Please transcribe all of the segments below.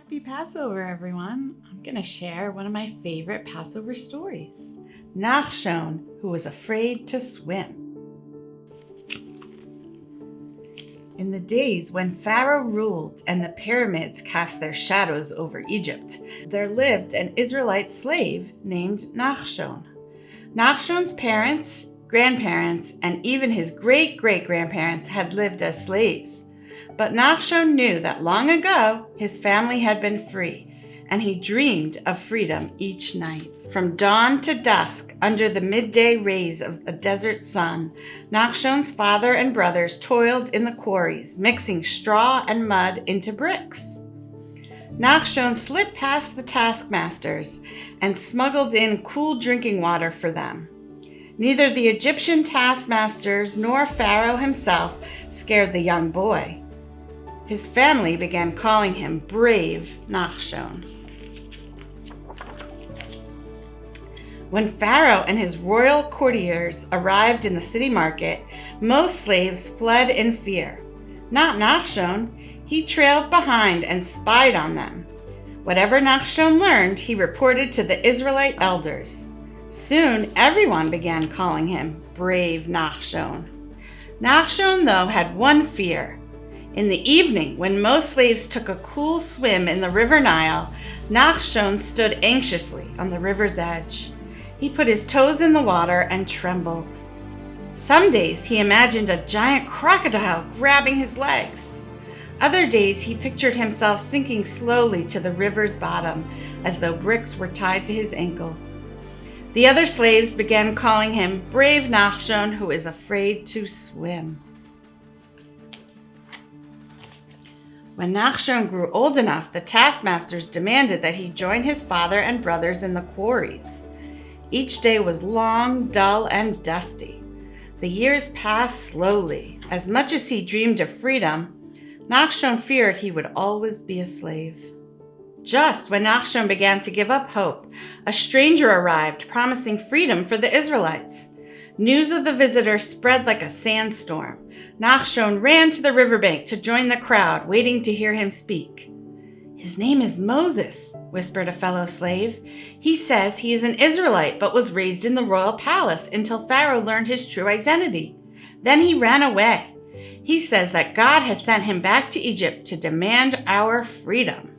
Happy Passover, everyone. I'm going to share one of my favorite Passover stories. Nachson, who was afraid to swim. In the days when Pharaoh ruled and the pyramids cast their shadows over Egypt, there lived an Israelite slave named Nachson. Nachson's parents, grandparents, and even his great-great-grandparents had lived as slaves. But Nachson knew that long ago his family had been free, and he dreamed of freedom each night. From dawn to dusk, under the midday rays of a desert sun, Nachson's father and brothers toiled in the quarries, mixing straw and mud into bricks. Nachson slipped past the taskmasters and smuggled in cool drinking water for them. Neither the Egyptian taskmasters nor Pharaoh himself scared the young boy. His family began calling him Brave Nachson. When Pharaoh and his royal courtiers arrived in the city market, most slaves fled in fear. Not Nachson. He trailed behind and spied on them. Whatever Nachson learned, he reported to the Israelite elders. Soon, everyone began calling him Brave Nachson. Nachson, though, had one fear. In the evening, when most slaves took a cool swim in the river Nile, Nachson stood anxiously on the river's edge. He put his toes in the water and trembled. Some days he imagined a giant crocodile grabbing his legs. Other days he pictured himself sinking slowly to the river's bottom, as though bricks were tied to his ankles. The other slaves began calling him Brave Nachson, who is afraid to swim. When Nachson grew old enough, the taskmasters demanded that he join his father and brothers in the quarries. Each day was long, dull, and dusty. The years passed slowly. As much as he dreamed of freedom, Nachson feared he would always be a slave. Just when Nachson began to give up hope, a stranger arrived promising freedom for the Israelites. News of the visitor spread like a sandstorm. Nachson ran to the riverbank to join the crowd, waiting to hear him speak. "His name is Moses," whispered a fellow slave. "He says he is an Israelite but was raised in the royal palace until Pharaoh learned his true identity. Then he ran away. He says that God has sent him back to Egypt to demand our freedom."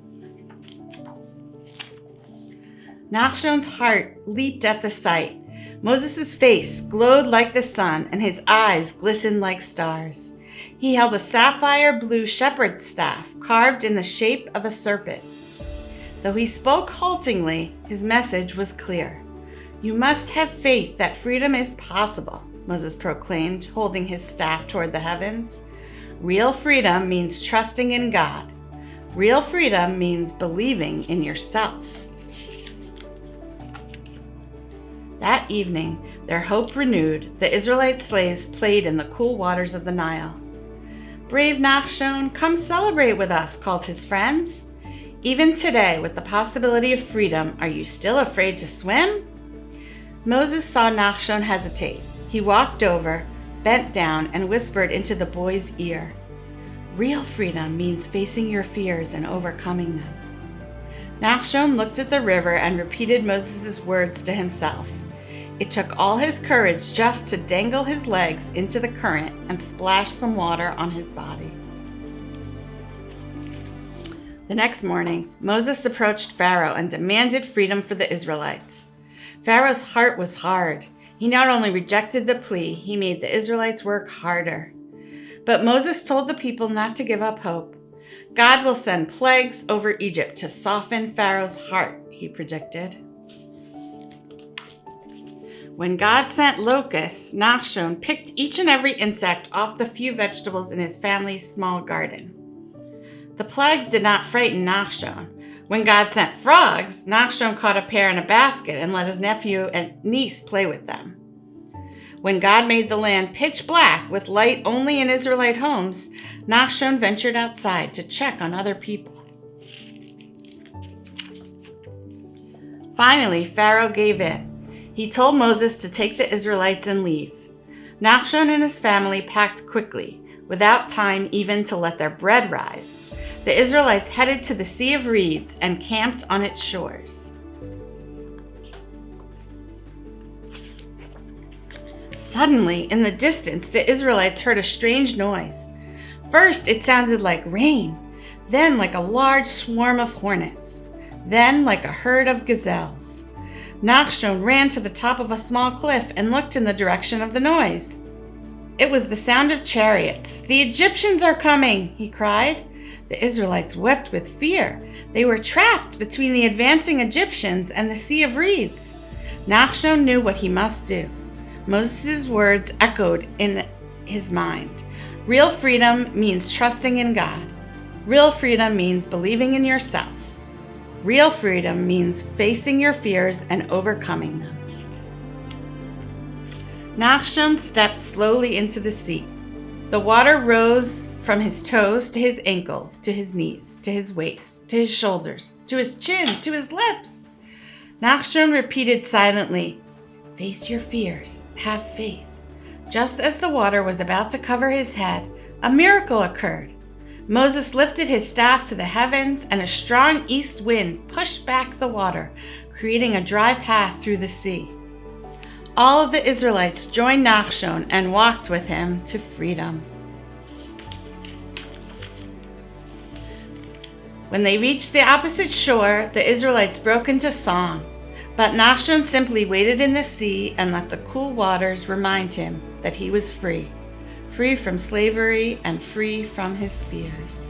Nachson's heart leaped at the sight. Moses' face glowed like the sun, and his eyes glistened like stars. He held a sapphire blue shepherd's staff carved in the shape of a serpent. Though he spoke haltingly, his message was clear. "You must have faith that freedom is possible," Moses proclaimed, holding his staff toward the heavens. "Real freedom means trusting in God. Real freedom means believing in yourself." That evening, their hope renewed, the Israelite slaves played in the cool waters of the Nile. "Brave Nachson, come celebrate with us," called his friends. "Even today, with the possibility of freedom, are you still afraid to swim?" Moses saw Nachson hesitate. He walked over, bent down, and whispered into the boy's ear. "Real freedom means facing your fears and overcoming them." Nachson looked at the river and repeated Moses' words to himself. It took all his courage just to dangle his legs into the current and splash some water on his body. The next morning, Moses approached Pharaoh and demanded freedom for the Israelites. Pharaoh's heart was hard. He not only rejected the plea, he made the Israelites work harder. But Moses told the people not to give up hope. God will send plagues over Egypt to soften Pharaoh's heart, he predicted. When God sent locusts, Nachson picked each and every insect off the few vegetables in his family's small garden. The plagues did not frighten Nachson. When God sent frogs, Nachson caught a pair in a basket and let his nephew and niece play with them. When God made the land pitch black with light only in Israelite homes, Nachson ventured outside to check on other people. Finally, Pharaoh gave in. He told Moses to take the Israelites and leave. Nachson and his family packed quickly, without time even to let their bread rise. the Israelites headed to the Sea of Reeds and camped on its shores. Suddenly, in the distance, the Israelites heard a strange noise. First, it sounded like rain, then like a large swarm of hornets, then like a herd of gazelles. Nachson ran to the top of a small cliff and looked in the direction of the noise. It was the sound of chariots. "The Egyptians are coming!" he cried. The Israelites wept with fear. They were trapped between the advancing Egyptians and the Sea of Reeds. Nachson knew what he must do. Moses' words echoed in his mind. Real freedom means trusting in God. Real freedom means believing in yourself. Real freedom means facing your fears and overcoming them. Nachson stepped slowly into the sea. The water rose from his toes to his ankles, to his knees, to his waist, to his shoulders, to his chin, to his lips. Nachson repeated silently, "Face your fears, have faith." Just as the water was about to cover his head, a miracle occurred. Moses lifted his staff to the heavens, and a strong east wind pushed back the water, creating a dry path through the sea. All of the Israelites joined Nachson and walked with him to freedom. When they reached the opposite shore, the Israelites broke into song. But Nachson simply waded in the sea and let the cool waters remind him that he was free, free from slavery and free from his fears.